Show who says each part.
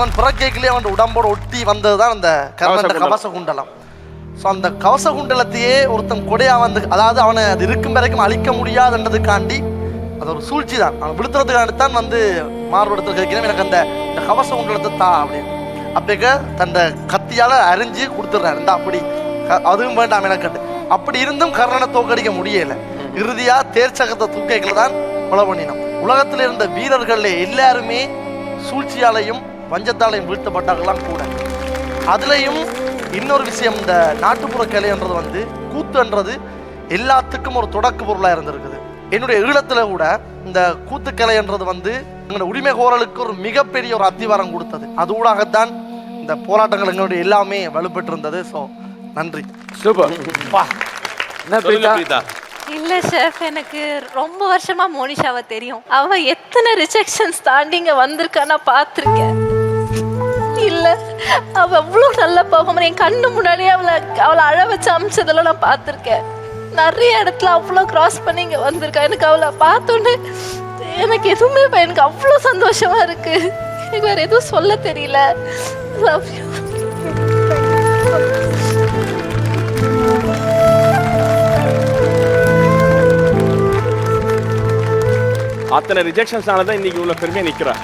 Speaker 1: கர்ணன் பிறக்கைக்குள்ளேயே அவன் உடம்போட ஒட்டி வந்ததுதான் அந்த கர்ணன் கவச குண்டலம். ஸோ அந்த கவச குண்டலத்தையே ஒருத்தன் கொடையா வந்து, அதாவது அவனை அது இருக்கும் வரைக்கும் அழிக்க முடியாதுன்றதுக்காண்டி, அது ஒரு சூழ்ச்சி தான், அவன் விழுத்துறதுக்காண்டி தான் வந்து மார்படுத்த கேட்கிறேன் எனக்கு அந்த கவச குண்டலத்தை தா அப்படின்னு. அப்பக்க தன் கத்தியால் அரிஞ்சு கொடுத்துட்றாரு, இருந்தா அப்படி அதுவும் வேண்டாம் எனக்கு. அப்படி இருந்தும் கர்ணனை தோக்கடிக்க முடியலை. இறுதியா தேர்ச்சகத்தை தூக்கைகளை தான் கொலை பண்ணினோம். உலகத்தில் இருந்த வீரர்கள் எல்லாருமே சூழ்ச்சியாலையும் வஞ்சத்தாலையும் வீழ்த்தப்பட்டார்களாம் கூட. அதுலேயும் இன்னொரு விஷயம், இந்த நாட்டுப்புற கலைன்றது வந்து கூத்துன்றது எல்லாத்துக்கும் ஒரு தொடக்க பொருளாக இருந்திருக்குது. என்னுடைய ஈழத்தில் கூட இந்த கூத்துக்கலைன்றது வந்து எங்களோட உரிமை கோரலுக்கு ஒரு மிகப்பெரிய ஒரு அத்திவாரம் கொடுத்தது. அது ஊடாகத்தான் இந்த போராட்டங்கள் எங்களுடைய எல்லாமே வலுப்பெற்று இருந்தது. ஸோ நன்றி.
Speaker 2: சூப்பர்.
Speaker 3: இல்ல ஷெஃப், எனக்கு ரொம்ப வருஷமா மோனிஷாவை தெரியும். அவ எத்தனை ரிஜெக்ஷன்ஸ் தாண்டி இங்க வந்திருக்கா நான் பார்த்துருக்கேன். இல்ல அவ அவ்வளவு நல்ல பர்ஃபார்மர். என் கண்ணு முன்னாடியே அவளை அழ வச்சு அமிச்சதெல்லாம் நான் பார்த்துருக்கேன். நிறைய இடத்துல அவ்வளோ கிராஸ் பண்ணி இங்க வந்திருக்கா. எனக்கு அவளை பார்த்தோன்னு எனக்கு எதுவுமே எனக்கு அவ்வளோ சந்தோஷமா இருக்கு. எனக்கு வேற எதுவும் சொல்ல தெரியல. Love you.
Speaker 2: அத்தனை ரிஜெக்ஷன்ஸ் ஆனதான் இன்னைக்கு உள்ள பெருமையா நிக்கிறேன்.